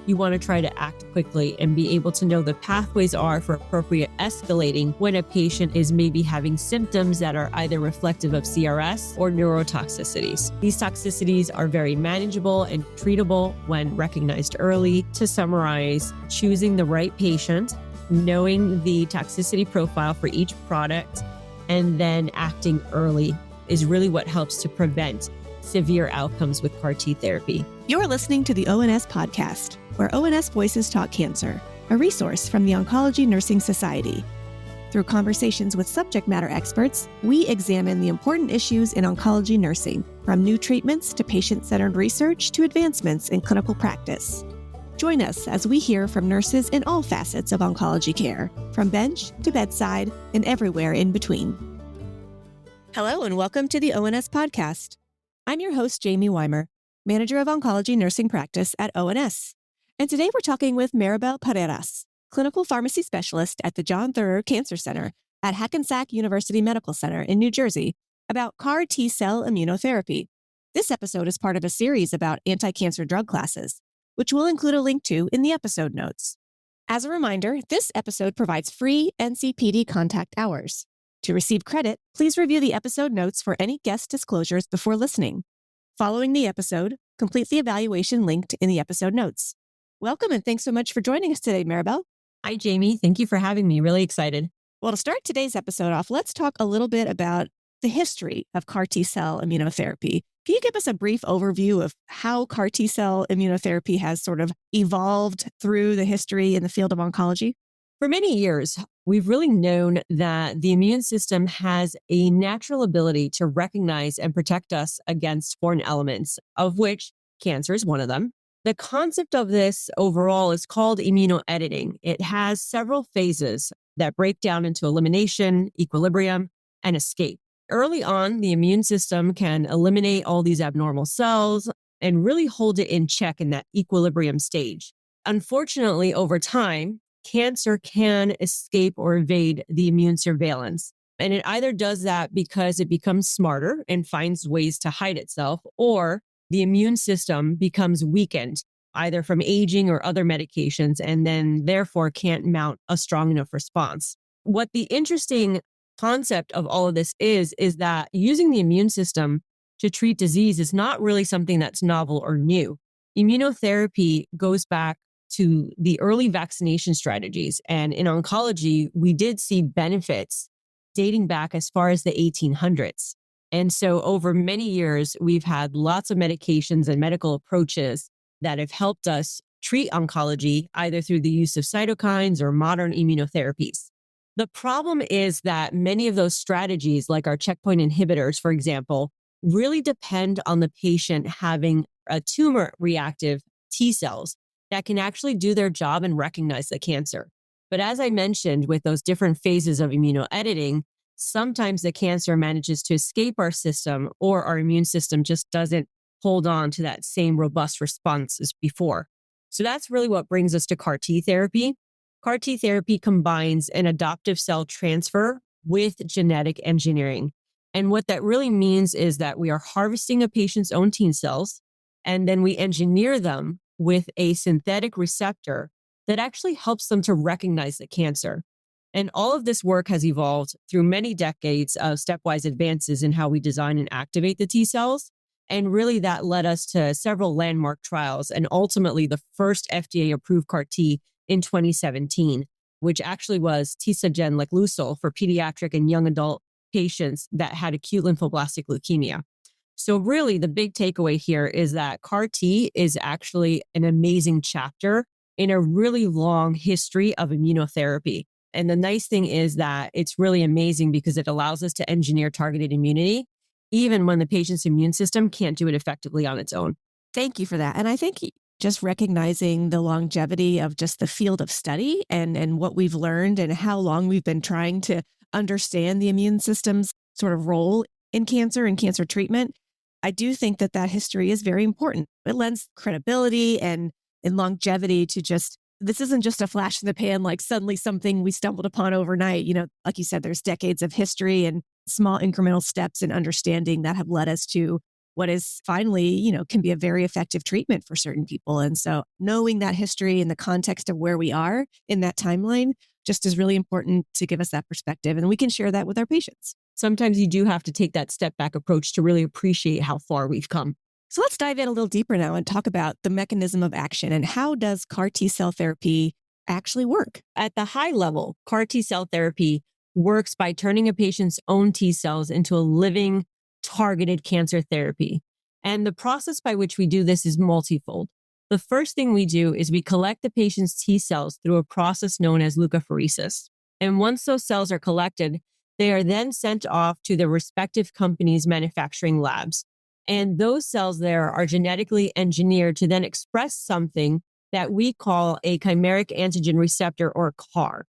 you want to try to act quickly and be able to know the pathways are for appropriate escalating when a patient is maybe having symptoms that are either reflective of CRS or neurotoxicities. These toxicities are very manageable and treatable when recognized early. To summarize, choosing the right patient, knowing the toxicity profile for each product, and then acting early is really what helps to prevent severe outcomes with CAR T therapy. You're listening to the ONS podcast, where ONS Voices Talk Cancer, a resource from the Oncology Nursing Society. Through conversations with subject matter experts, we examine the important issues in oncology nursing, from new treatments to patient-centered research to advancements in clinical practice. Join us as we hear from nurses in all facets of oncology care, from bench to bedside and everywhere in between. Hello and welcome to the ONS podcast. I'm your host, Jaime Weimer, Manager of Oncology Nursing Practice at ONS. And today we're talking with Maribel Pereiras, Clinical Pharmacy Specialist at the John Theurer Cancer Center at Hackensack University Medical Center in New Jersey, about CAR T-cell immunotherapy. This episode is part of a series about anti-cancer drug classes, which we'll include a link to in the episode notes. As a reminder, this episode provides free NCPD contact hours. To receive credit, please review the episode notes for any guest disclosures before listening. Following the episode, complete the evaluation linked in the episode notes. Welcome and thanks so much for joining us today, Maribel. Hi, Jamie. Thank you for having me. Really excited. Well, to start today's episode off, let's talk a little bit about the history of CAR T-cell immunotherapy. Can you give us a brief overview of how CAR T-cell immunotherapy has sort of evolved through the history in the field of oncology? For many years, we've really known that the immune system has a natural ability to recognize and protect us against foreign elements, of which cancer is one of them. The concept of this overall is called immunoediting. It has several phases that break down into elimination, equilibrium, and escape. Early on, the immune system can eliminate all these abnormal cells and really hold it in check in that equilibrium stage. Unfortunately, over time, cancer can escape or evade the immune surveillance. And it either does that because it becomes smarter and finds ways to hide itself, or the immune system becomes weakened, either from aging or other medications, and then therefore can't mount a strong enough response. What the interesting concept of all of this is that using the immune system to treat disease is not really something that's novel or new. Immunotherapy goes back to the early vaccination strategies. And in oncology, we did see benefits dating back as far as the 1800s. And so over many years, we've had lots of medications and medical approaches that have helped us treat oncology, either through the use of cytokines or modern immunotherapies. The problem is that many of those strategies, like our checkpoint inhibitors, for example, really depend on the patient having a tumor-reactive T cells that can actually do their job and recognize the cancer. But as I mentioned, with those different phases of immunoediting, sometimes the cancer manages to escape our system, or our immune system just doesn't hold on to that same robust response as before. So that's really what brings us to CAR T therapy. CAR T therapy combines an adoptive cell transfer with genetic engineering. And what that really means is that we are harvesting a patient's own T cells, and then we engineer them with a synthetic receptor that actually helps them to recognize the cancer. And all of this work has evolved through many decades of stepwise advances in how we design and activate the T cells. And really that led us to several landmark trials, and ultimately the first FDA-approved CAR T in 2017, which actually was Tisagen-Leclusol for pediatric and young adult patients that had acute lymphoblastic leukemia. So really the big takeaway here is that CAR T is actually an amazing chapter in a really long history of immunotherapy. And the nice thing is that it's really amazing because it allows us to engineer targeted immunity, even when the patient's immune system can't do it effectively on its own. Thank you for that. And I think just recognizing the longevity of just the field of study and what we've learned and how long we've been trying to understand the immune system's sort of role in cancer and cancer treatment, I do think that that history is very important. It lends credibility and longevity to just, this isn't just a flash in the pan, like suddenly something we stumbled upon overnight. You know, like you said, there's decades of history and small incremental steps in understanding that have led us to what is finally, can be a very effective treatment for certain people. And so knowing that history in the context of where we are in that timeline just is really important to give us that perspective. And we can share that with our patients. Sometimes you do have to take that step back approach to really appreciate how far we've come. So let's dive in a little deeper now and talk about the mechanism of action and how does CAR T cell therapy actually work? At the high level, CAR T cell therapy works by turning a patient's own T cells into a living, targeted cancer therapy. And the process by which we do this is multifold. The first thing we do is we collect the patient's T cells through a process known as leukapheresis. And once those cells are collected, they are then sent off to the respective company's manufacturing labs. And those cells there are genetically engineered to then express something that we call a chimeric antigen receptor, or CAR.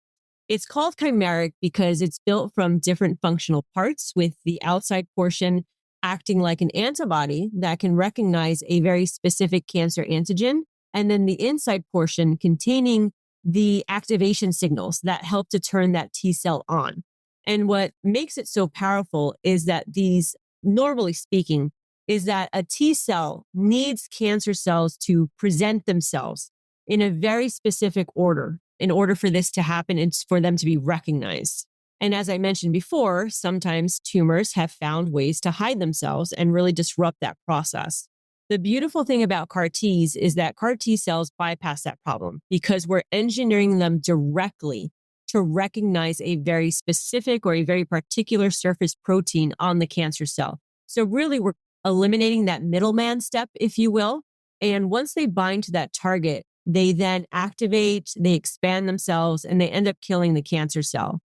It's called chimeric because it's built from different functional parts, with the outside portion acting like an antibody that can recognize a very specific cancer antigen, and then the inside portion containing the activation signals that help to turn that T cell on. And what makes it so powerful is that normally speaking, is that a T cell needs cancer cells to present themselves in a very specific order in order for this to happen and for them to be recognized. And as I mentioned before, sometimes tumors have found ways to hide themselves and really disrupt that process. The beautiful thing about CAR Ts is that CAR T cells bypass that problem because we're engineering them directly to recognize a very specific or a very particular surface protein on the cancer cell. So really, we're eliminating that middleman step, if you will. And once they bind to that target, they then activate, they expand themselves, and they end up killing the cancer cell.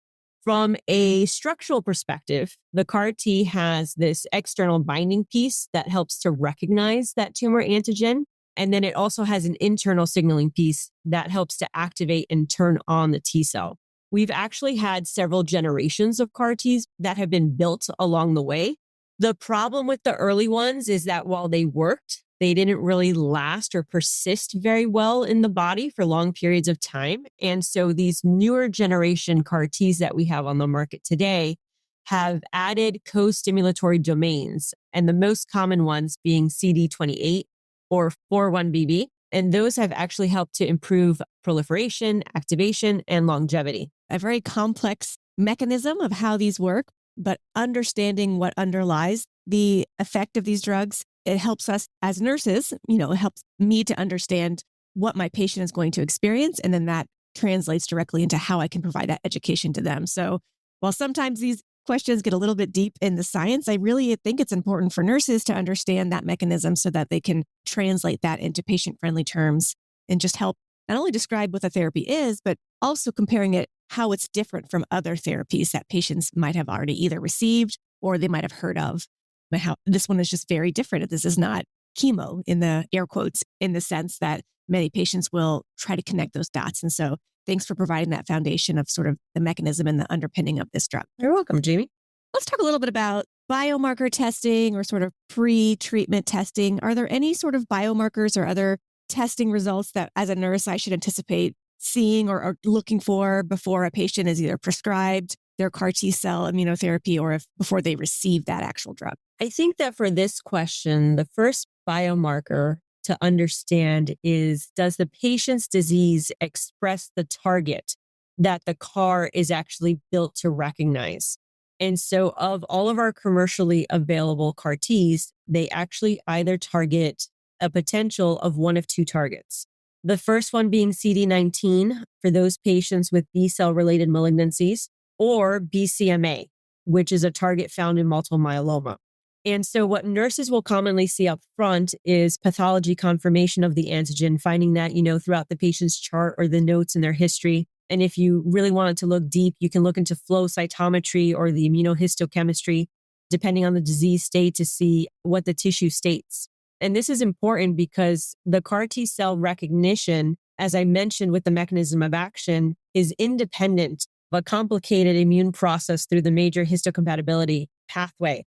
From a structural perspective, the CAR T has this external binding piece that helps to recognize that tumor antigen. And then it also has an internal signaling piece that helps to activate and turn on the T cell. We've actually had several generations of CAR Ts that have been built along the way. The problem with the early ones is that while they worked, they didn't really last or persist very well in the body for long periods of time. And so these newer generation CAR Ts that we have on the market today have added co-stimulatory domains, and the most common ones being CD28 or 41BB. And those have actually helped to improve proliferation, activation, and longevity. A very complex mechanism of how these work, but understanding what underlies the effect of these drugs, it helps us as nurses, it helps me to understand what my patient is going to experience. And then that translates directly into how I can provide that education to them. So while sometimes these questions get a little bit deep in the science, I really think it's important for nurses to understand that mechanism so that they can translate that into patient-friendly terms and just help not only describe what the therapy is, but also comparing it how it's different from other therapies that patients might have already either received or they might have heard of. But how this one is just very different. This is not chemo in the air quotes, in the sense that many patients will try to connect those dots. And so thanks for providing that foundation of sort of the mechanism and the underpinning of this drug. You're welcome, Jamie. Let's talk a little bit about biomarker testing or sort of pre-treatment testing. Are there any sort of biomarkers or other testing results that as a nurse I should anticipate seeing or looking for before a patient is either prescribed their CAR T cell immunotherapy or before they receive that actual drug? I think that for this question, the first biomarker to understand is, does the patient's disease express the target that the CAR is actually built to recognize? And so of all of our commercially available CAR Ts, they actually either target a potential of one of two targets. The first one being CD19 for those patients with B-cell related malignancies, or BCMA, which is a target found in multiple myeloma. And so what nurses will commonly see up front is pathology confirmation of the antigen, finding that, throughout the patient's chart or the notes in their history. And if you really wanted to look deep, you can look into flow cytometry or the immunohistochemistry, depending on the disease state, to see what the tissue states. And this is important because the CAR T cell recognition, as I mentioned with the mechanism of action, is independent of a complicated immune process through the major histocompatibility pathway.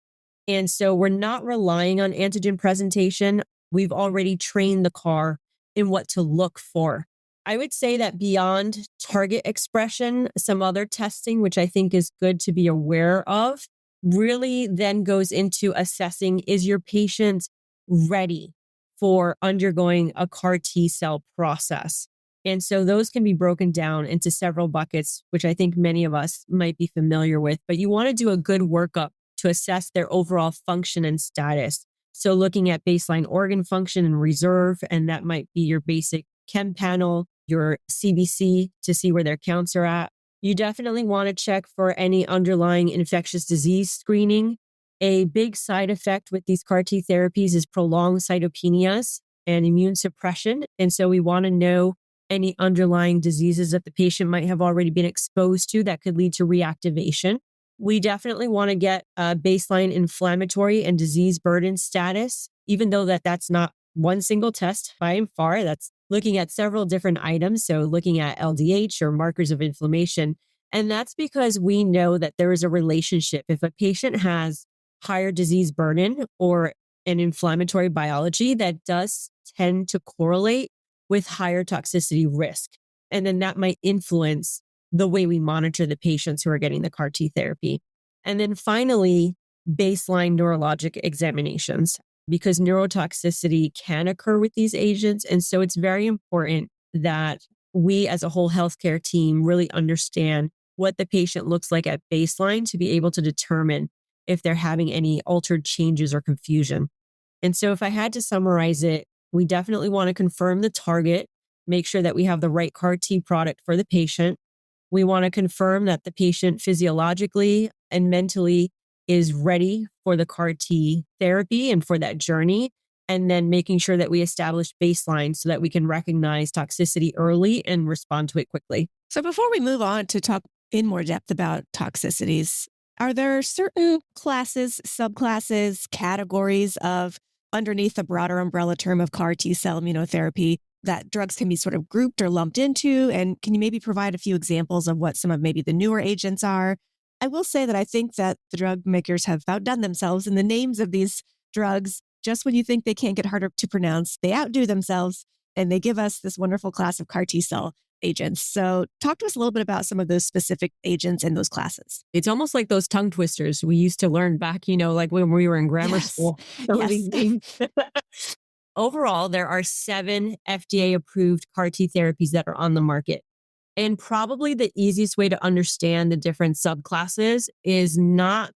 And so we're not relying on antigen presentation. We've already trained the CAR in what to look for. I would say that beyond target expression, some other testing, which I think is good to be aware of, really then goes into assessing, is your patient ready for undergoing a CAR T cell process? And so those can be broken down into several buckets, which I think many of us might be familiar with, but you want to do a good workup to assess their overall function and status. So looking at baseline organ function and reserve, and that might be your basic chem panel, your CBC to see where their counts are at. You definitely want to check for any underlying infectious disease screening. A big side effect with these CAR T therapies is prolonged cytopenias and immune suppression. And so we want to know any underlying diseases that the patient might have already been exposed to that could lead to reactivation. We definitely want to get a baseline inflammatory and disease burden status, even though that's not one single test by and far. That's looking at several different items. So looking at LDH or markers of inflammation. And that's because we know that there is a relationship. If a patient has higher disease burden or an inflammatory biology, that does tend to correlate with higher toxicity risk. And then that might influence the way we monitor the patients who are getting the CAR T therapy. And then finally, baseline neurologic examinations, because neurotoxicity can occur with these agents. And so it's very important that we as a whole healthcare team really understand what the patient looks like at baseline to be able to determine if they're having any altered changes or confusion. And so if I had to summarize it, we definitely want to confirm the target, make sure that we have the right CAR T product for the patient. We want to confirm that the patient physiologically and mentally is ready for the CAR T therapy and for that journey. And then making sure that we establish baseline so that we can recognize toxicity early and respond to it quickly. So before we move on to talk in more depth about toxicities, are there certain classes, subclasses, categories of underneath the broader umbrella term of CAR T cell immunotherapy that drugs can be sort of grouped or lumped into? And can you maybe provide a few examples of what some of maybe the newer agents are? I will say that I think that the drug makers have outdone themselves in the names of these drugs. Just when you think they can't get harder to pronounce, they outdo themselves and they give us this wonderful class of CAR T cell agents. So talk to us a little bit about some of those specific agents in those classes. It's almost like those tongue twisters we used to learn back, like when we were in grammar school. Yes. Overall, there are 7 FDA-approved CAR T therapies that are on the market. And probably the easiest way to understand the different subclasses is not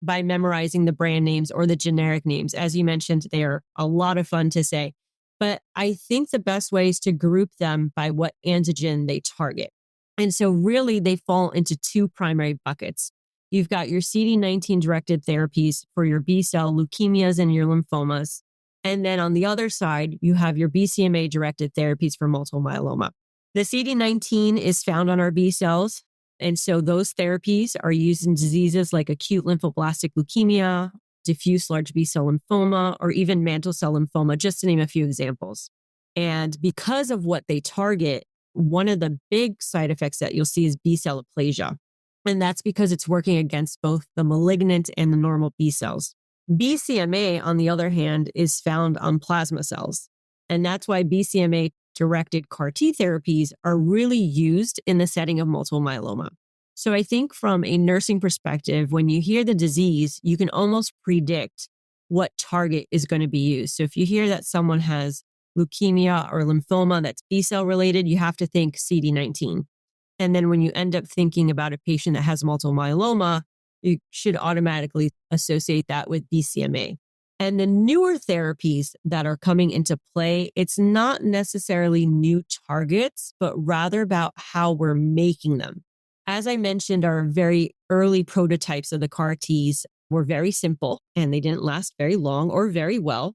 by memorizing the brand names or the generic names. As you mentioned, they are a lot of fun to say. But I think the best way is to group them by what antigen they target. And so really they fall into 2 primary buckets. You've got your CD19-directed therapies for your B-cell leukemias and your lymphomas. And then on the other side, you have your BCMA-directed therapies for multiple myeloma. The CD19 is found on our B cells. And so those therapies are used in diseases like acute lymphoblastic leukemia, diffuse large B-cell lymphoma, or even mantle cell lymphoma, just to name a few examples. And because of what they target, one of the big side effects that you'll see is B-cell aplasia. And that's because it's working against both the malignant and the normal B cells. BCMA, on the other hand, is found on plasma cells. And that's why BCMA-directed CAR T therapies are really used in the setting of multiple myeloma. So I think from a nursing perspective, when you hear the disease, you can almost predict what target is going to be used. So if you hear that someone has leukemia or lymphoma that's B-cell related, you have to think CD19. And then when you end up thinking about a patient that has multiple myeloma, you should automatically associate that with BCMA. And the newer therapies that are coming into play, it's not necessarily new targets, but rather about how we're making them. As I mentioned, our very early prototypes of the CAR Ts were very simple and they didn't last very long or very well.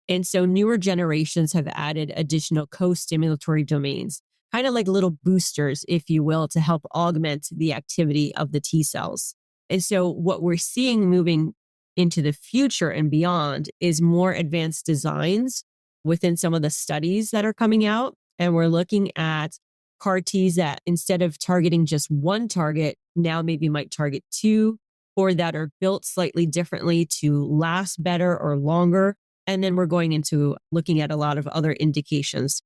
And so newer generations have added additional co-stimulatory domains, kind of like little boosters, if you will, to help augment the activity of the T cells. And so what we're seeing moving into the future and beyond is more advanced designs within some of the studies that are coming out. And we're looking at CAR Ts that instead of targeting just one target, now maybe might target 2, or that are built slightly differently to last better or longer. And then we're going into looking at a lot of other indications.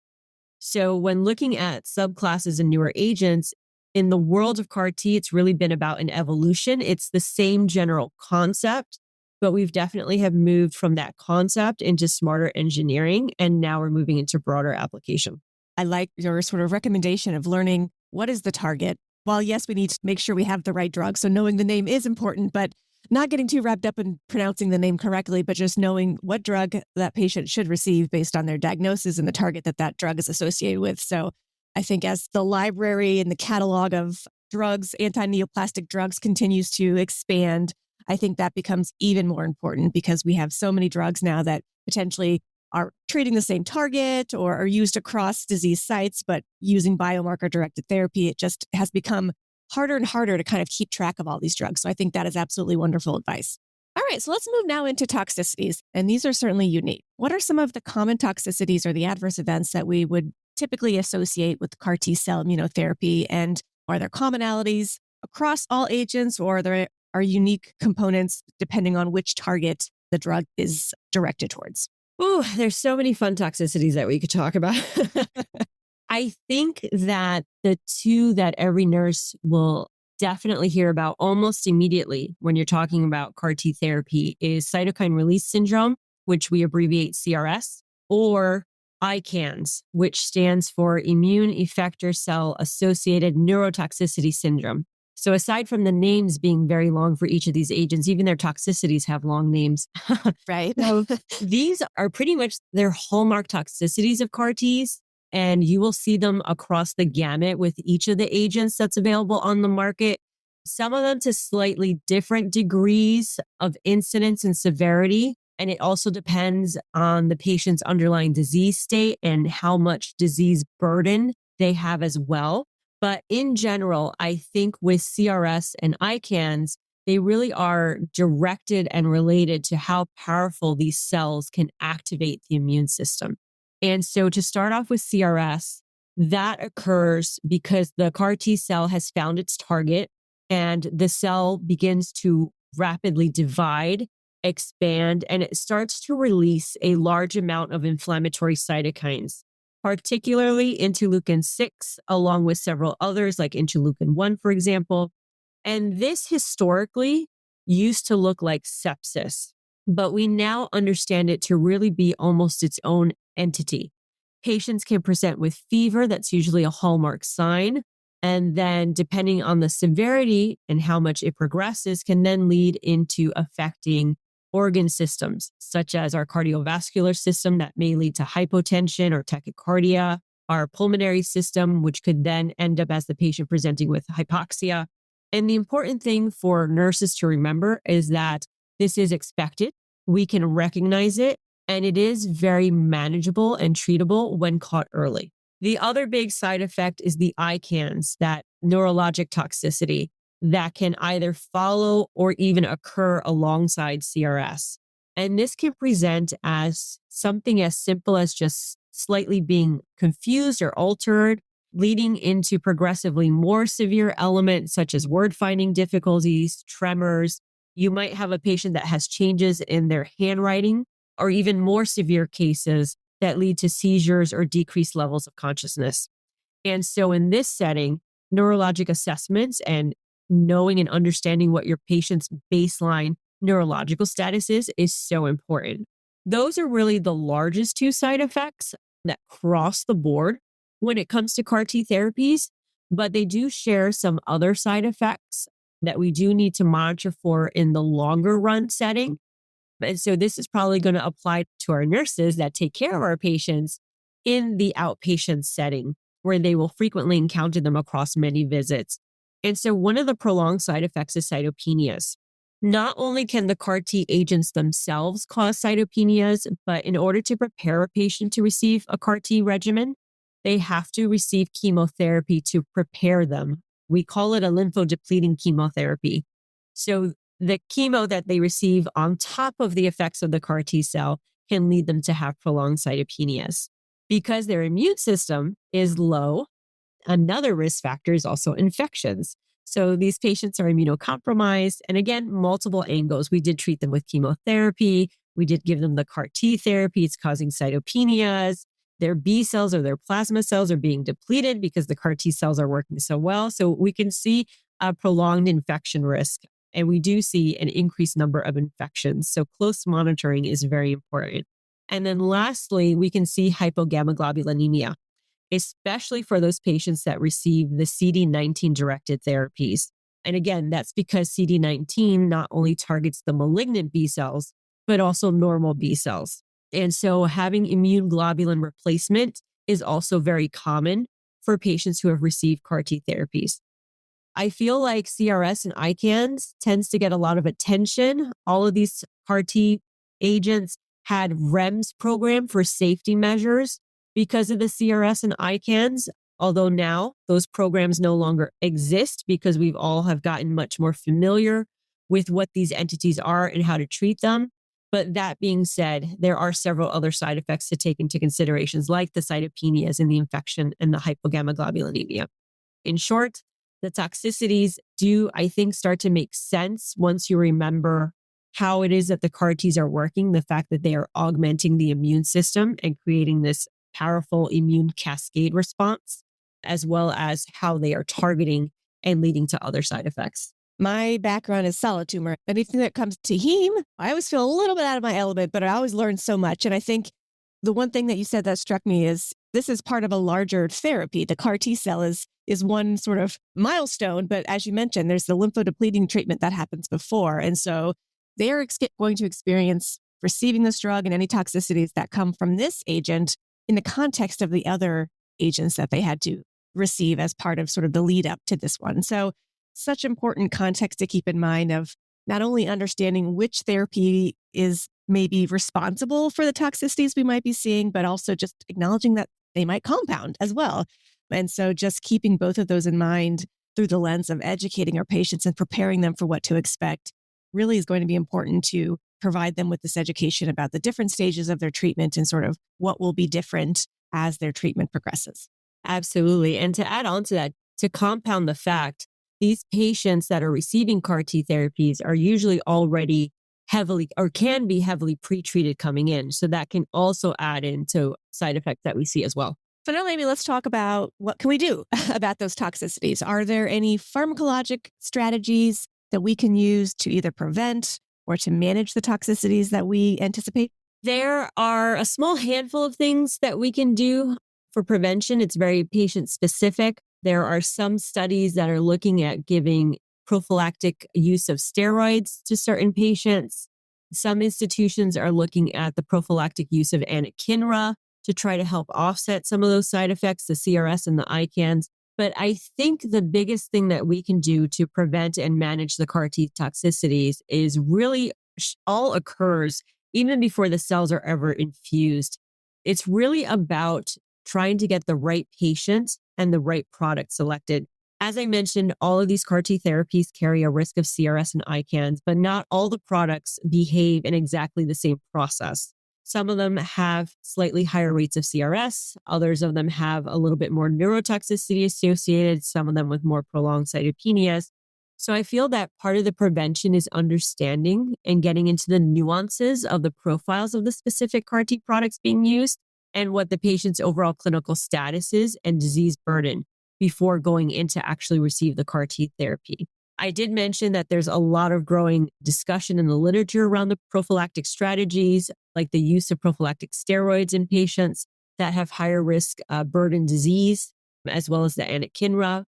So when looking at subclasses and newer agents, In the world of CAR T, it's really been about an evolution. It's the same general concept, but we've definitely have moved from that concept into smarter engineering, and now we're moving into broader application. I like your sort of recommendation of learning what is the target. While yes, we need to make sure we have the right drug. So knowing the name is important, but not getting too wrapped up in pronouncing the name correctly, but just knowing what drug that patient should receive based on their diagnosis and the target that that drug is associated with. So I think as the library and the catalog of drugs, anti-neoplastic drugs continues to expand, I think that becomes even more important because we have so many drugs now that potentially are treating the same target or are used across disease sites, but using biomarker-directed therapy, it just has become harder and harder to kind of keep track of all these drugs. So I think that is absolutely wonderful advice. All right, so let's move now into toxicities, and these are certainly unique. What are some of the common toxicities or the adverse events that we would typically associate with CAR T cell immunotherapy, and are there commonalities across all agents, or there are unique components depending on which target the drug is directed towards? Ooh, there's so many fun toxicities that we could talk about. I think that the two that every nurse will definitely hear about almost immediately when you're talking about CAR T therapy is cytokine release syndrome, which we abbreviate CRS, or ICANS, which stands for immune effector cell associated neurotoxicity syndrome. So aside from the names being very long for each of these agents, even their toxicities have long names. Right. So these are pretty much their hallmark toxicities of CAR Ts, and you will see them across the gamut with each of the agents that's available on the market. Some of them to slightly different degrees of incidence and severity. And it also depends on the patient's underlying disease state and how much disease burden they have as well. But in general, I think with CRS and ICANS, they really are directed and related to how powerful these cells can activate the immune system. And so to start off with CRS, that occurs because the CAR T cell has found its target and the cell begins to rapidly divide, expand, and it starts to release a large amount of inflammatory cytokines, particularly interleukin 6, along with several others like interleukin 1, for example. And this historically used to look like sepsis, but we now understand it to really be almost its own entity. Patients can present with fever, that's usually a hallmark sign. And then, depending on the severity and how much it progresses, can then lead into affecting organ systems, such as our cardiovascular system that may lead to hypotension or tachycardia, our pulmonary system, which could then end up as the patient presenting with hypoxia. And the important thing for nurses to remember is that this is expected. We can recognize it, and it is very manageable and treatable when caught early. The other big side effect is the ICANS, that neurologic toxicity that can either follow or even occur alongside CRS. And this can present as something as simple as just slightly being confused or altered, leading into progressively more severe elements such as word finding difficulties, tremors. You might have a patient that has changes in their handwriting, or even more severe cases that lead to seizures or decreased levels of consciousness. And so in this setting, neurologic assessments and knowing and understanding what your patient's baseline neurological status is so important. Those are really the largest two side effects that cross the board when it comes to CAR T therapies, but they do share some other side effects that we do need to monitor for in the longer run setting. And so this is probably going to apply to our nurses that take care of our patients in the outpatient setting, where they will frequently encounter them across many visits. And so one of the prolonged side effects is cytopenias. Not only can the CAR T agents themselves cause cytopenias, but in order to prepare a patient to receive a CAR T regimen, they have to receive chemotherapy to prepare them. We call it a lymphodepleting chemotherapy. So the chemo that they receive on top of the effects of the CAR T cell can lead them to have prolonged cytopenias. Because their immune system is low, another risk factor is also infections. So these patients are immunocompromised. And again, multiple angles. We did treat them with chemotherapy. We did give them the CAR T therapy. It's causing cytopenias. their B cells or their plasma cells are being depleted because the CAR T cells are working so well. So we can see a prolonged infection risk, and we do see an increased number of infections. So close monitoring is very important. And then lastly, we can see hypogammaglobulinemia, especially for those patients that receive the CD19 directed therapies. And again, that's because CD19 not only targets the malignant B cells, but also normal B cells. And so having immune globulin replacement is also very common for patients who have received CAR T therapies. I feel like CRS and ICANS tends to get a lot of attention. All of these CAR T agents had REMS program for safety measures because of the CRS and ICANS, although now those programs no longer exist because we've all have gotten much more familiar with what these entities are and how to treat them. But that being said, there are several other side effects to take into considerations, like the cytopenias and the infection and the hypogammaglobulinemia. In short, the toxicities do, I think, start to make sense once you remember how it is that the CAR Ts are working, the fact that they are augmenting the immune system and creating this powerful immune cascade response, as well as how they are targeting and leading to other side effects. My background is solid tumor. Anything that comes to heme, I always feel a little bit out of my element, but I always learn so much. And I think the one thing that you said that struck me is this is part of a larger therapy. The CAR T cell is one sort of milestone, but as you mentioned, there's the lymphodepleting treatment that happens before. And so they're going to experience receiving this drug and any toxicities that come from this agent in the context of the other agents that they had to receive as part of sort of the lead up to this one. So such important context to keep in mind of not only understanding which therapy is maybe responsible for the toxicities we might be seeing, but also just acknowledging that they might compound as well. And so just keeping both of those in mind through the lens of educating our patients and preparing them for what to expect really is going to be important to provide them with this education about the different stages of their treatment and sort of what will be different as their treatment progresses. Absolutely. And to add on to that, to compound the fact, these patients that are receiving CAR T therapies are usually already heavily or can be heavily pretreated coming in. So that can also add into side effects that we see as well. So now, Amy, let's talk about what can we do about those toxicities. Are there any pharmacologic strategies that we can use to either prevent or to manage the toxicities that we anticipate? There are a small handful of things that we can do for prevention. It's very patient specific. There are some studies that are looking at giving prophylactic use of steroids to certain patients. Some institutions are looking at the prophylactic use of anakinra to try to help offset some of those side effects, the CRS and the ICANS. But I think the biggest thing that we can do to prevent and manage the CAR T toxicities is really all occurs even before the cells are ever infused. It's really about trying to get the right patient and the right product selected. As I mentioned, all of these CAR T therapies carry a risk of CRS and ICANS, but not all the products behave in exactly the same process. Some of them have slightly higher rates of CRS. Others of them have a little bit more neurotoxicity associated, some of them with more prolonged cytopenias. So I feel that part of the prevention is understanding and getting into the nuances of the profiles of the specific CAR T products being used and what the patient's overall clinical status is and disease burden before going in to actually receive the CAR T therapy. I did mention that there's a lot of growing discussion in the literature around the prophylactic strategies, like the use of prophylactic steroids in patients that have higher risk burden disease, as well as the anakinra.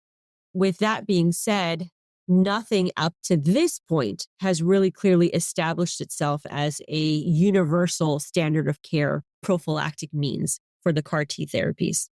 With that being said, nothing up to this point has really clearly established itself as a universal standard of care prophylactic means for the CAR T therapies.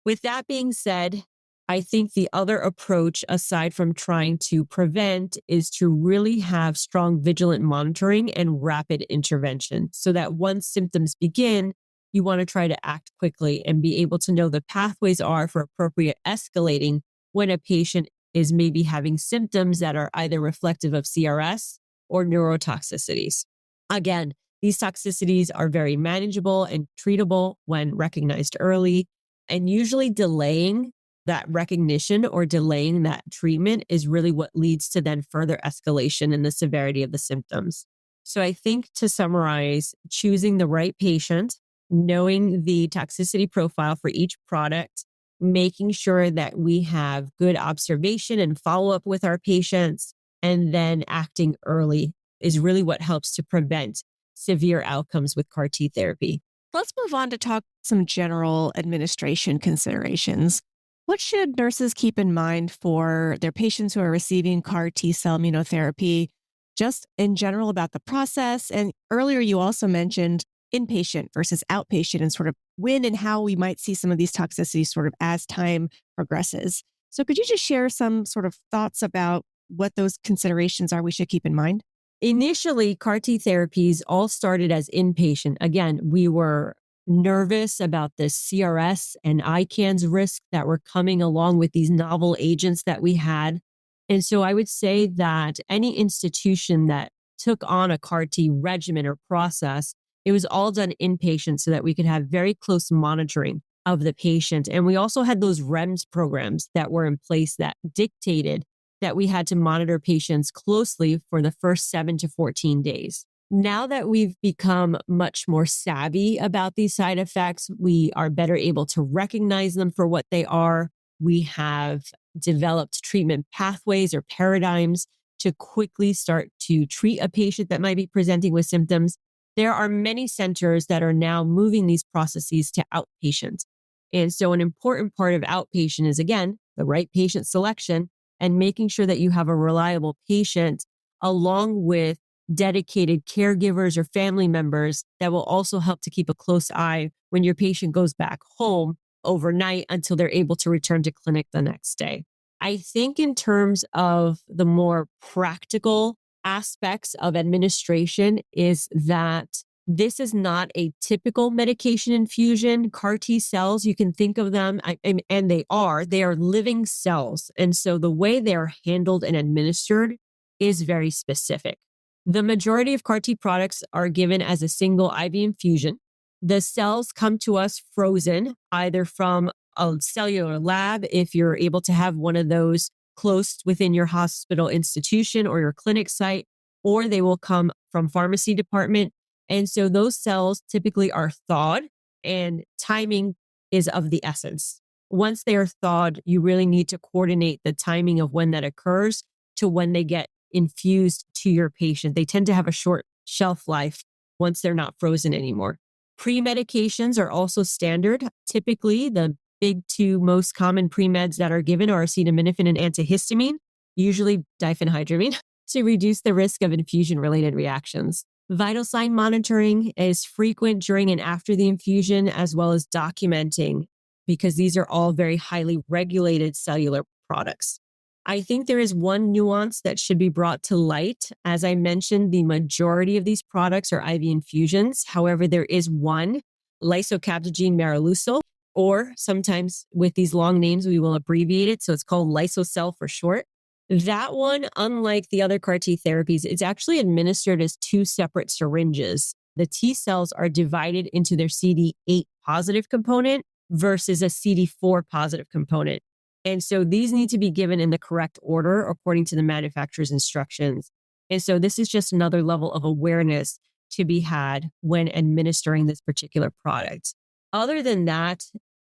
With that being said, I think the other approach, aside from trying to prevent, is to really have strong vigilant monitoring and rapid intervention so that once symptoms begin, you want to try to act quickly and be able to know the pathways are for appropriate escalating when a patient is maybe having symptoms that are either reflective of CRS or neurotoxicities. Again, these toxicities are very manageable and treatable when recognized early, and usually delaying that recognition or delaying that treatment is really what leads to then further escalation in the severity of the symptoms. So I think to summarize, choosing the right patient, knowing the toxicity profile for each product, making sure that we have good observation and follow up with our patients, and then acting early is really what helps to prevent severe outcomes with CAR T therapy. Let's move on to talk some general administration considerations. What should nurses keep in mind for their patients who are receiving CAR T-cell immunotherapy, just in general about the process? And earlier you also mentioned inpatient versus outpatient and sort of when and how we might see some of these toxicities sort of as time progresses. So could you just share some sort of thoughts about what those considerations are we should keep in mind? Initially, CAR T therapies all started as inpatient. Again, we were nervous about the CRS and ICANS risk that were coming along with these novel agents that we had. And so I would say that any institution that took on a CAR T regimen or process, it was all done inpatient so that we could have very close monitoring of the patient. And we also had those REMS programs that were in place that dictated that we had to monitor patients closely for the first 7 to 14 days. Now that we've become much more savvy about these side effects, we are better able to recognize them for what they are. We have developed treatment pathways or paradigms to quickly start to treat a patient that might be presenting with symptoms. There are many centers that are now moving these processes to outpatient. And so an important part of outpatient is, again, the right patient selection and making sure that you have a reliable patient along with dedicated caregivers or family members that will also help to keep a close eye when your patient goes back home overnight until they're able to return to clinic the next day. I think in terms of the more practical aspects of administration is that this is not a typical medication infusion. CAR T cells, you can think of them, and they are living cells. And so the way they're handled and administered is very specific. The majority of CAR T products are given as a single IV infusion. The cells come to us frozen, either from a cellular lab, if you're able to have one of those close within your hospital institution or your clinic site, or they will come from pharmacy department. And so those cells typically are thawed, and timing is of the essence. Once they are thawed, you really need to coordinate the timing of when that occurs to when they get infused to your patient. They tend to have a short shelf life once they're not frozen anymore. Pre-medications are also standard. Typically, the big two most common pre-meds that are given are acetaminophen and antihistamine, usually diphenhydramine, to reduce the risk of infusion-related reactions. Vital sign monitoring is frequent during and after the infusion, as well as documenting, because these are all very highly regulated cellular products. I think there is one nuance that should be brought to light. As I mentioned, the majority of these products are IV infusions. However, there is one, lysocabtagene maraleucel, or sometimes with these long names, we will abbreviate it. So it's called lysocell for short. That one, unlike the other CAR T therapies, it's actually administered as two separate syringes. The T cells are divided into their CD8 positive component versus a CD4 positive component. And so these need to be given in the correct order according to the manufacturer's instructions. And so this is just another level of awareness to be had when administering this particular product. Other than that,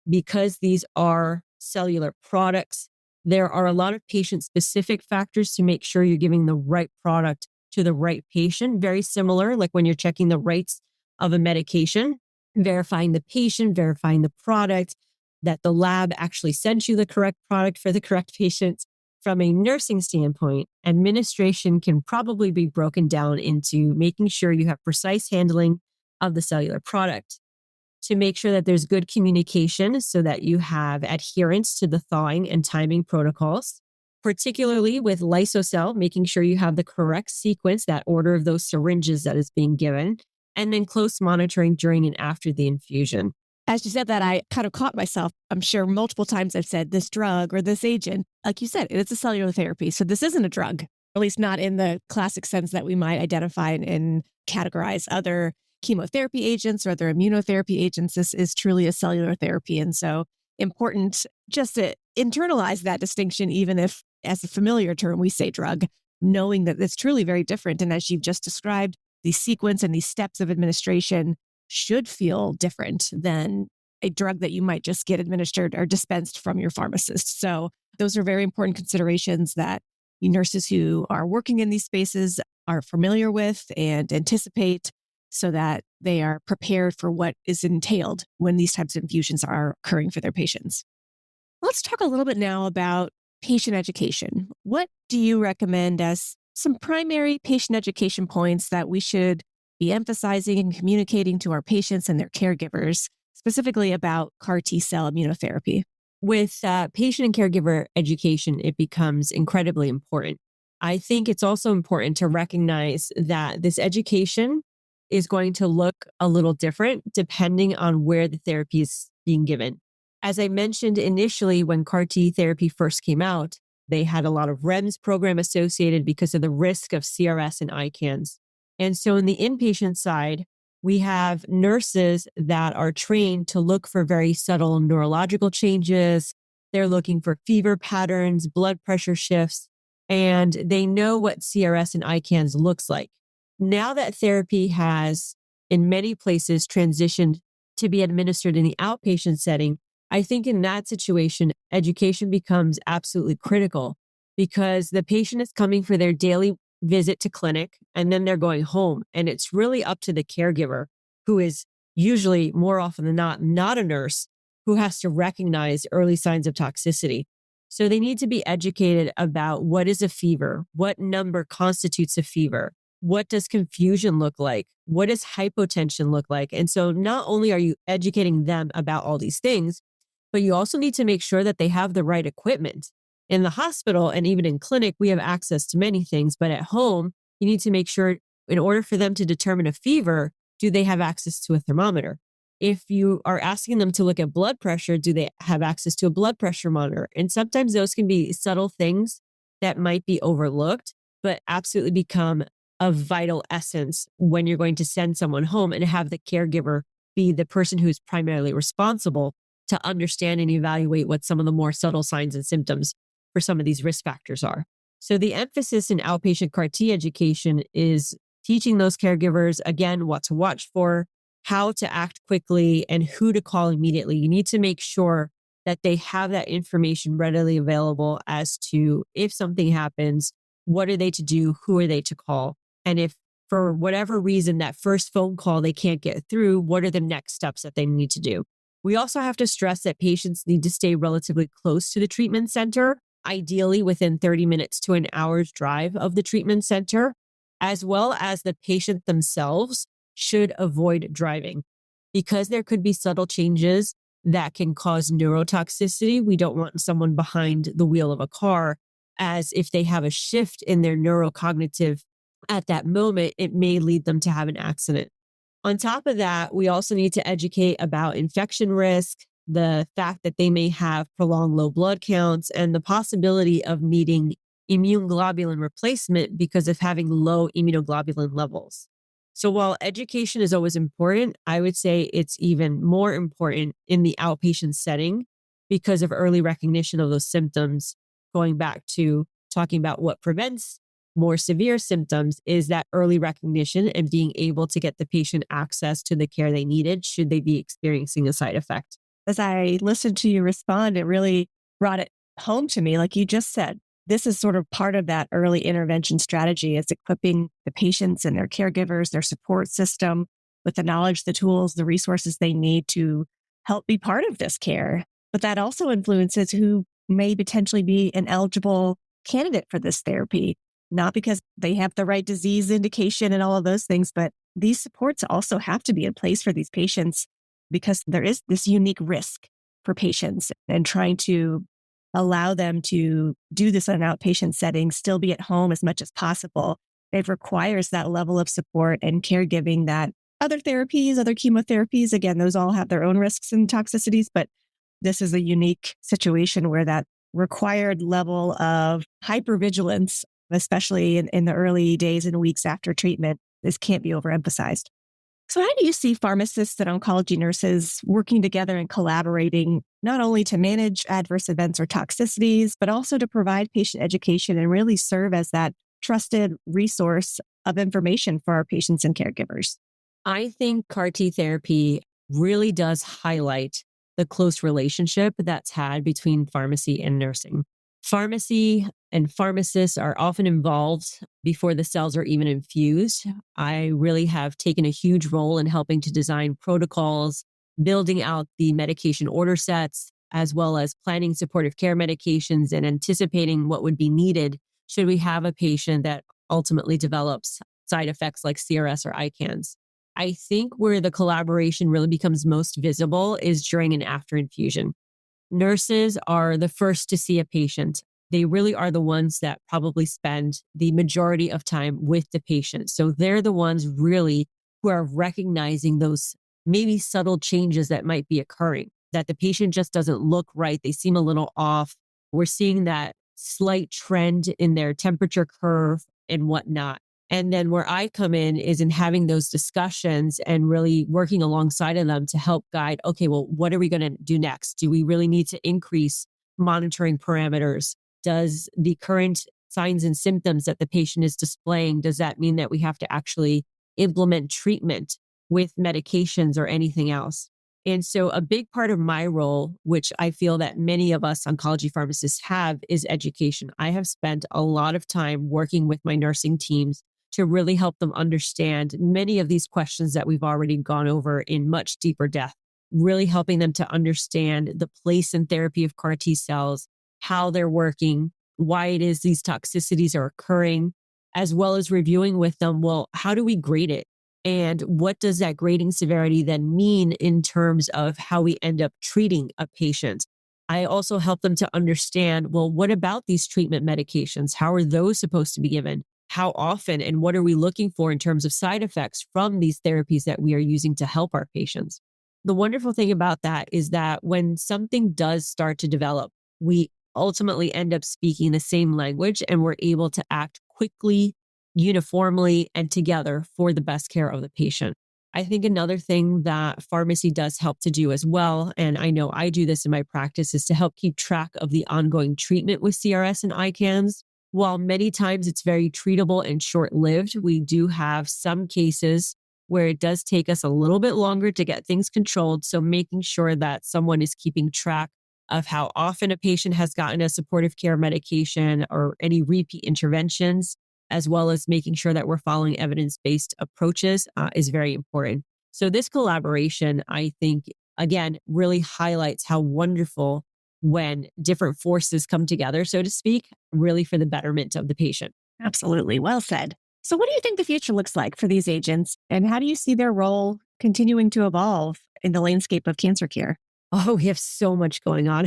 because these are cellular products, there are a lot of patient-specific factors to make sure you're giving the right product to the right patient. Very similar, like when you're checking the rates of a medication, verifying the patient, verifying the product, that the lab actually sent you the correct product for the correct patient. From a nursing standpoint, administration can probably be broken down into making sure you have precise handling of the cellular product, to make sure that there's good communication so that you have adherence to the thawing and timing protocols, particularly with lysocell, making sure you have the correct sequence, that order of those syringes that is being given, and then close monitoring during and after the infusion. As you said that, I kind of caught myself. I'm sure multiple times I've said this drug or this agent. Like you said, it's a cellular therapy. So this isn't a drug, at least not in the classic sense that we might identify and categorize other chemotherapy agents or other immunotherapy agents. This is truly a cellular therapy. And so important just to internalize that distinction, even if as a familiar term, we say drug, knowing that it's truly very different. And as you've just described, the sequence and these steps of administration should feel different than a drug that you might just get administered or dispensed from your pharmacist. So those are very important considerations that nurses who are working in these spaces are familiar with and anticipate so that they are prepared for what is entailed when these types of infusions are occurring for their patients. Let's talk a little bit now about patient education. What do you recommend as some primary patient education points that we should be emphasizing and communicating to our patients and their caregivers, specifically about CAR T-cell immunotherapy? With patient and caregiver education, it becomes incredibly important. I think it's also important to recognize that this education is going to look a little different depending on where the therapy is being given. As I mentioned initially, when CAR T therapy first came out, they had a lot of REMS program associated because of the risk of CRS and ICANS. And so in the inpatient side, we have nurses that are trained to look for very subtle neurological changes. They're looking for fever patterns, blood pressure shifts, and they know what CRS and ICANS looks like. Now that therapy has, in many places, transitioned to be administered in the outpatient setting, I think in that situation, education becomes absolutely critical because the patient is coming for their daily visit to clinic and then they're going home. And it's really up to the caregiver, who is usually more often than not a nurse, who has to recognize early signs of toxicity. So they need to be educated about what is a fever, what number constitutes a fever, what does confusion look like, what does hypotension look like. And so not only are you educating them about all these things, but you also need to make sure that they have the right equipment. In the hospital and even in clinic, we have access to many things, but at home, you need to make sure in order for them to determine a fever, do they have access to a thermometer? If you are asking them to look at blood pressure, do they have access to a blood pressure monitor? And sometimes those can be subtle things that might be overlooked, but absolutely become a vital essence when you're going to send someone home and have the caregiver be the person who's primarily responsible to understand and evaluate what some of the more subtle signs and symptoms for some of these risk factors are. So the emphasis in outpatient CAR T education is teaching those caregivers, again, what to watch for, how to act quickly, and who to call immediately. You need to make sure that they have that information readily available as to if something happens, what are they to do, who are they to call, and if for whatever reason that first phone call they can't get through, what are the next steps that they need to do. We also have to stress that patients need to stay relatively close to the treatment center, ideally within 30 minutes to an hour's drive of the treatment center, as well as the patient themselves should avoid driving because there could be subtle changes that can cause neurotoxicity. We don't want someone behind the wheel of a car, as if they have a shift in their neurocognitive at that moment, it may lead them to have an accident. On top of that, we also need to educate about infection risk, the fact that they may have prolonged low blood counts, and the possibility of needing immune globulin replacement because of having low immunoglobulin levels. So while education is always important, I would say it's even more important in the outpatient setting because of early recognition of those symptoms. Going back to talking about what prevents more severe symptoms is that early recognition and being able to get the patient access to the care they needed should they be experiencing a side effect. As I listened to you respond, it really brought it home to me. Like you just said, this is sort of part of that early intervention strategy. It's equipping the patients and their caregivers, their support system with the knowledge, the tools, the resources they need to help be part of this care. But that also influences who may potentially be an eligible candidate for this therapy. Not because they have the right disease indication and all of those things, but these supports also have to be in place for these patients because there is this unique risk for patients, and trying to allow them to do this in an outpatient setting, still be at home as much as possible. It requires that level of support and caregiving that other therapies, other chemotherapies, again, those all have their own risks and toxicities, but this is a unique situation where that required level of hypervigilance, especially in the early days and weeks after treatment, this can't be overemphasized. So how do you see pharmacists and oncology nurses working together and collaborating, not only to manage adverse events or toxicities, but also to provide patient education and really serve as that trusted resource of information for our patients and caregivers? I think CAR T therapy really does highlight the close relationship that's had between pharmacy and nursing. Pharmacy and pharmacists are often involved before the cells are even infused. I really have taken a huge role in helping to design protocols, building out the medication order sets, as well as planning supportive care medications and anticipating what would be needed should we have a patient that ultimately develops side effects like CRS or ICANS. I think where the collaboration really becomes most visible is during and after infusion. Nurses are the first to see a patient. They really are the ones that probably spend the majority of time with the patient. So they're the ones really who are recognizing those maybe subtle changes that might be occurring, that the patient just doesn't look right. They seem a little off. We're seeing that slight trend in their temperature curve and whatnot. And then where I come in is in having those discussions and really working alongside of them to help guide, okay, well, what are we going to do next? Do we really need to increase monitoring parameters? Does the current signs and symptoms that the patient is displaying, does that mean that we have to actually implement treatment with medications or anything else? And so a big part of my role, which I feel that many of us oncology pharmacists have, is education. I have spent a lot of time working with my nursing teams to really help them understand many of these questions that we've already gone over in much deeper depth, really helping them to understand the place in therapy of CAR T cells, how they're working, why it is these toxicities are occurring, as well as reviewing with them, well, how do we grade it? And what does that grading severity then mean in terms of how we end up treating a patient? I also help them to understand, well, what about these treatment medications? How are those supposed to be given? How often and what are we looking for in terms of side effects from these therapies that we are using to help our patients? The wonderful thing about that is that when something does start to develop, we ultimately end up speaking the same language and we're able to act quickly, uniformly, and together for the best care of the patient. I think another thing that pharmacy does help to do as well, and I know I do this in my practice, is to help keep track of the ongoing treatment with CRS and ICANS. While many times it's very treatable and short-lived, we do have some cases where it does take us a little bit longer to get things controlled. So making sure that someone is keeping track of how often a patient has gotten a supportive care medication or any repeat interventions, as well as making sure that we're following evidence-based approaches is very important. So this collaboration, I think, again, really highlights how wonderful when different forces come together, so to speak, really for the betterment of the patient. Absolutely. Well said. So, what do you think the future looks like for these agents, and how do you see their role continuing to evolve in the landscape of cancer care? Oh, we have so much going on.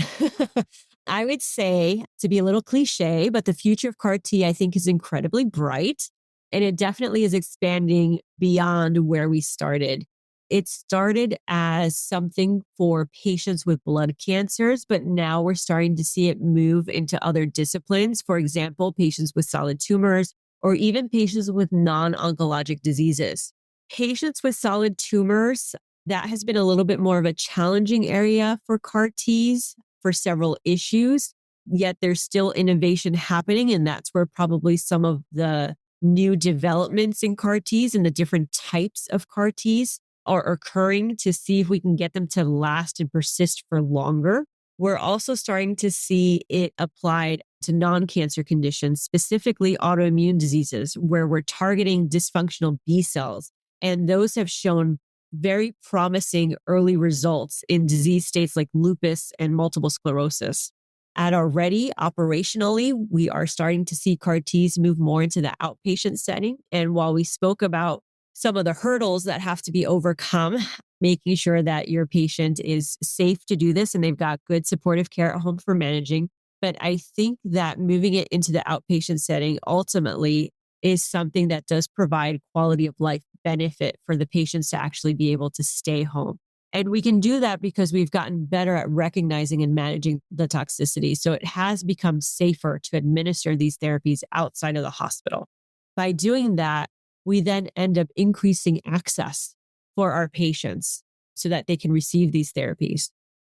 I would say, to be a little cliche, but the future of CAR T, I think, is incredibly bright. And it definitely is expanding beyond where we started. It started as something for patients with blood cancers, but now we're starting to see it move into other disciplines. For example, patients with solid tumors or even patients with non oncologic diseases. Patients with solid tumors, that has been a little bit more of a challenging area for CAR Ts for several issues, yet there's still innovation happening. And that's where probably some of the new developments in CAR Ts and the different types of CAR Ts are occurring to see if we can get them to last and persist for longer. We're also starting to see it applied to non-cancer conditions, specifically autoimmune diseases, where we're targeting dysfunctional B cells. And those have shown very promising early results in disease states like lupus and multiple sclerosis. At already operationally, we are starting to see CAR Ts move more into the outpatient setting. And while we spoke about some of the hurdles that have to be overcome, making sure that your patient is safe to do this and they've got good supportive care at home for managing. But I think that moving it into the outpatient setting ultimately is something that does provide quality of life benefit for the patients to actually be able to stay home. And we can do that because we've gotten better at recognizing and managing the toxicity. So it has become safer to administer these therapies outside of the hospital. By doing that, we then end up increasing access for our patients so that they can receive these therapies.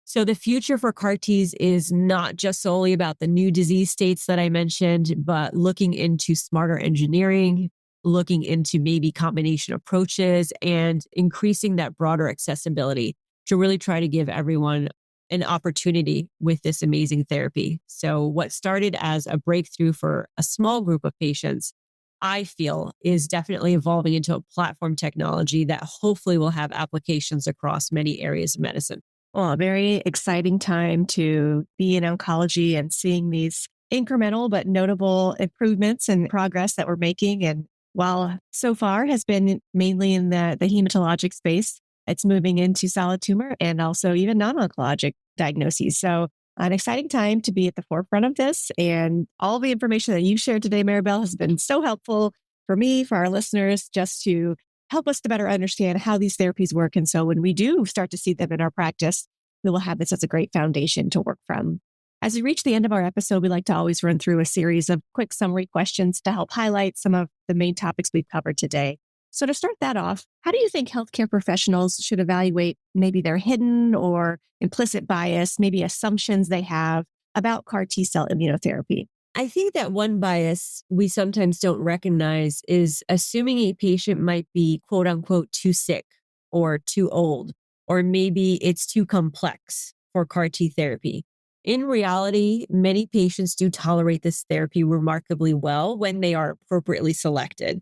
So the future for CAR Ts is not just solely about the new disease states that I mentioned, but looking into smarter engineering, looking into maybe combination approaches and increasing that broader accessibility to really try to give everyone an opportunity with this amazing therapy. So, what started as a breakthrough for a small group of patients, I feel is definitely evolving into a platform technology that hopefully will have applications across many areas of medicine. Well, a very exciting time to be in oncology and seeing these incremental but notable improvements and progress that we're making. And while so far has been mainly in the hematologic space, it's moving into solid tumor and also even non-oncologic diagnoses. So an exciting time to be at the forefront of this. And all the information that you shared today, Maribel, has been so helpful for me, for our listeners, just to help us to better understand how these therapies work. And so when we do start to see them in our practice, we will have this as a great foundation to work from. As we reach the end of our episode, we like to always run through a series of quick summary questions to help highlight some of the main topics we've covered today. So to start that off, how do you think healthcare professionals should evaluate maybe their hidden or implicit bias, maybe assumptions they have about CAR T-cell immunotherapy? I think that one bias we sometimes don't recognize is assuming a patient might be quote unquote too sick or too old, or maybe it's too complex for CAR T therapy. In reality, many patients do tolerate this therapy remarkably well when they are appropriately selected.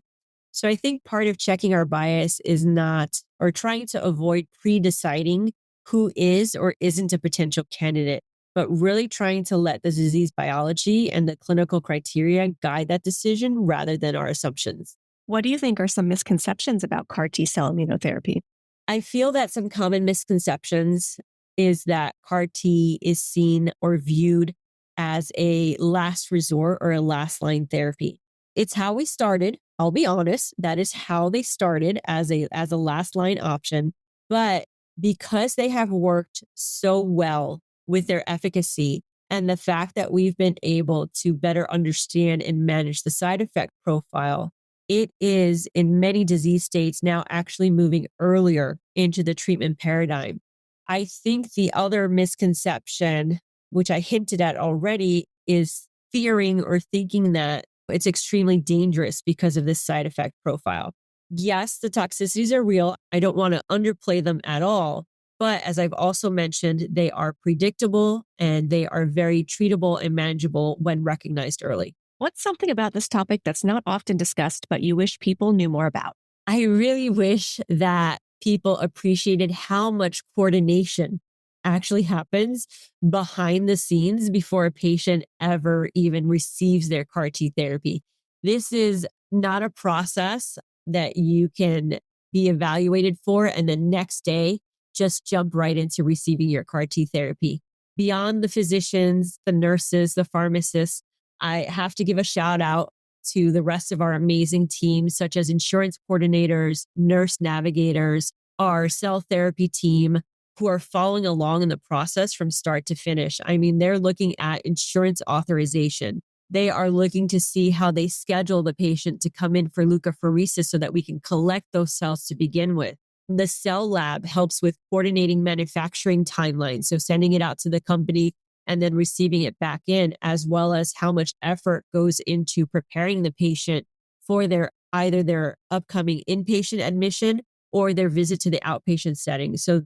So I think part of checking our bias is not, or trying to avoid pre-deciding who is or isn't a potential candidate, but really trying to let the disease biology and the clinical criteria guide that decision rather than our assumptions. What do you think are some misconceptions about CAR T-cell immunotherapy? I feel that some common misconceptions is that CAR T is seen or viewed as a last resort or a last line therapy. It's how we started. I'll be honest, that is how they started as a last line option. But because they have worked so well with their efficacy and the fact that we've been able to better understand and manage the side effect profile, it is in many disease states now actually moving earlier into the treatment paradigm. I think the other misconception, which I hinted at already, is fearing or thinking that it's extremely dangerous because of this side effect profile. Yes, the toxicities are real. I don't want to underplay them at all. But as I've also mentioned, they are predictable and they are very treatable and manageable when recognized early. What's something about this topic that's not often discussed, but you wish people knew more about? I really wish that people appreciated how much coordination actually happens behind the scenes before a patient ever even receives their CAR T therapy. This is not a process that you can be evaluated for and the next day just jump right into receiving your CAR T therapy. Beyond the physicians, the nurses, the pharmacists, I have to give a shout out to the rest of our amazing teams, such as insurance coordinators, nurse navigators, our cell therapy team, who are following along in the process from start to finish. I mean, they're looking at insurance authorization. They are looking to see how they schedule the patient to come in for leukapheresis so that we can collect those cells to begin with. The cell lab helps with coordinating manufacturing timelines, so sending it out to the company and then receiving it back in, as well as how much effort goes into preparing the patient for either their upcoming inpatient admission or their visit to the outpatient setting. So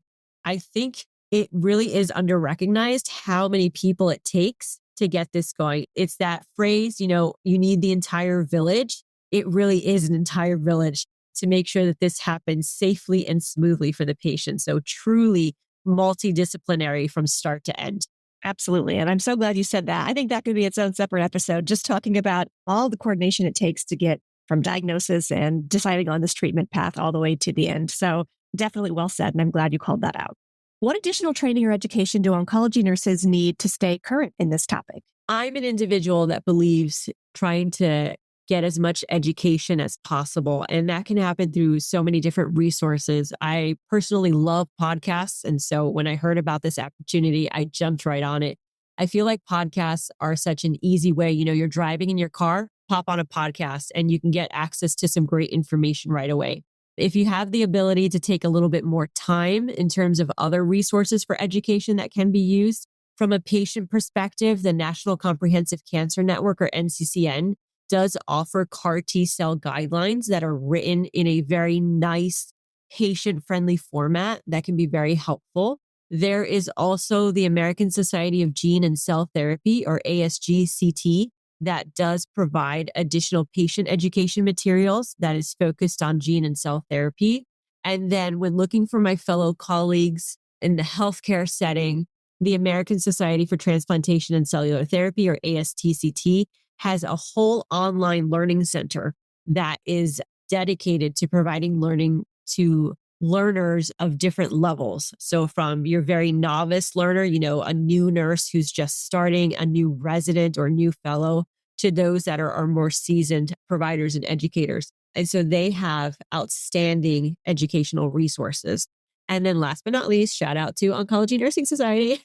I think it really is under-recognized how many people it takes to get this going. It's that phrase, you need the entire village. It really is an entire village to make sure that this happens safely and smoothly for the patient. So truly multidisciplinary from start to end. Absolutely. And I'm so glad you said that. I think that could be its own separate episode, just talking about all the coordination it takes to get from diagnosis and deciding on this treatment path all the way to the end. So definitely well said. And I'm glad you called that out. What additional training or education do oncology nurses need to stay current in this topic? I'm an individual that believes trying to get as much education as possible. And that can happen through so many different resources. I personally love podcasts. And so when I heard about this opportunity, I jumped right on it. I feel like podcasts are such an easy way. You're driving in your car, pop on a podcast, and you can get access to some great information right away. If you have the ability to take a little bit more time in terms of other resources for education that can be used, from a patient perspective, the National Comprehensive Cancer Network, or NCCN, does offer CAR T cell guidelines that are written in a very nice, patient-friendly format that can be very helpful. There is also the American Society of Gene and Cell Therapy, or ASGCT, that does provide additional patient education materials that is focused on gene and cell therapy. And then when looking for my fellow colleagues in the healthcare setting, the American Society for Transplantation and Cellular Therapy, or ASTCT, has a whole online learning center that is dedicated to providing learning to learners of different levels. So from your very novice learner, a new nurse who's just starting, a new resident or new fellow, to those that are more seasoned providers and educators. And so they have outstanding educational resources. And then last but not least, shout out to Oncology Nursing Society.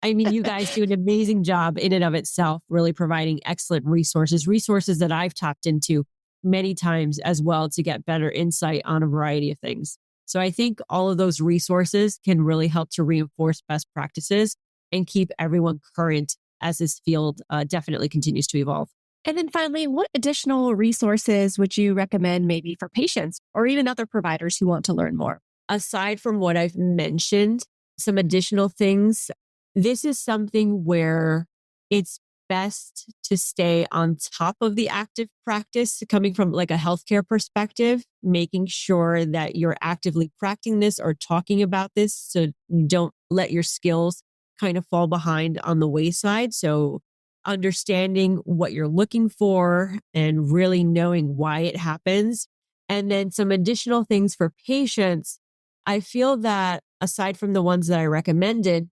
I mean, you guys do an amazing job in and of itself, really providing excellent resources that I've tapped into many times as well to get better insight on a variety of things. So I think all of those resources can really help to reinforce best practices and keep everyone current as this field definitely continues to evolve. And then finally, what additional resources would you recommend maybe for patients or even other providers who want to learn more? Aside from what I've mentioned, some additional things, this is something where it's best to stay on top of the active practice, coming from like a healthcare perspective, making sure that you're actively practicing this or talking about this so you don't let your skills kind of fall behind on the wayside. So understanding what you're looking for and really knowing why it happens. And then some additional things for patients. I feel that aside from the ones that I recommended,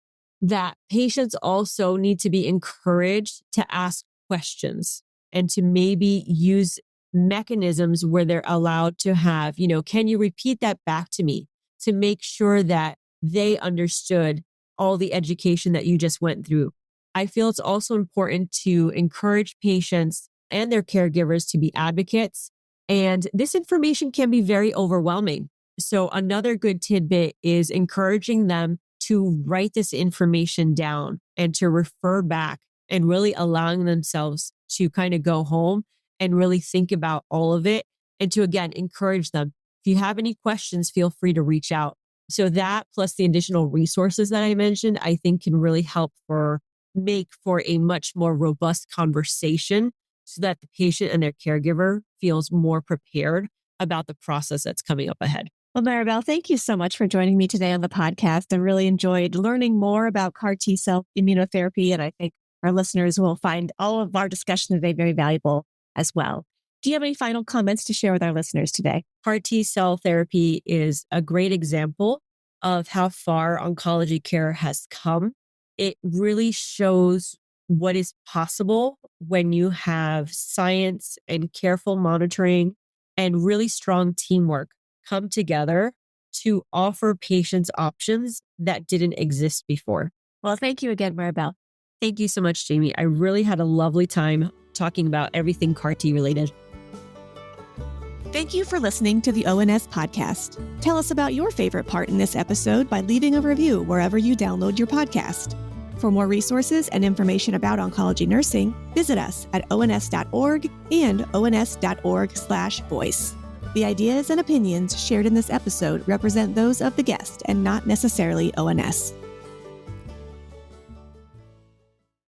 that patients also need to be encouraged to ask questions and to maybe use mechanisms where they're allowed to have, can you repeat that back to me, to make sure that they understood all the education that you just went through. I feel it's also important to encourage patients and their caregivers to be advocates. And this information can be very overwhelming. So another good tidbit is encouraging them to write this information down and to refer back and really allowing themselves to kind of go home and really think about all of it. And to, again, encourage them. If you have any questions, feel free to reach out. So that plus the additional resources that I mentioned, I think can really help make for a much more robust conversation so that the patient and their caregiver feels more prepared about the process that's coming up ahead. Well, Maribel, thank you so much for joining me today on the podcast. I really enjoyed learning more about CAR T cell immunotherapy, and I think our listeners will find all of our discussion today very valuable as well. Do you have any final comments to share with our listeners today? CAR T cell therapy is a great example of how far oncology care has come. It really shows what is possible when you have science and careful monitoring and really strong teamwork come together to offer patients options that didn't exist before. Well, thank you again, Maribel. Thank you so much, Jamie. I really had a lovely time talking about everything CAR T related. Thank you for listening to the ONS podcast. Tell us about your favorite part in this episode by leaving a review wherever you download your podcast. For more resources and information about oncology nursing, visit us at ons.org and ons.org/voice. The ideas and opinions shared in this episode represent those of the guest and not necessarily ONS.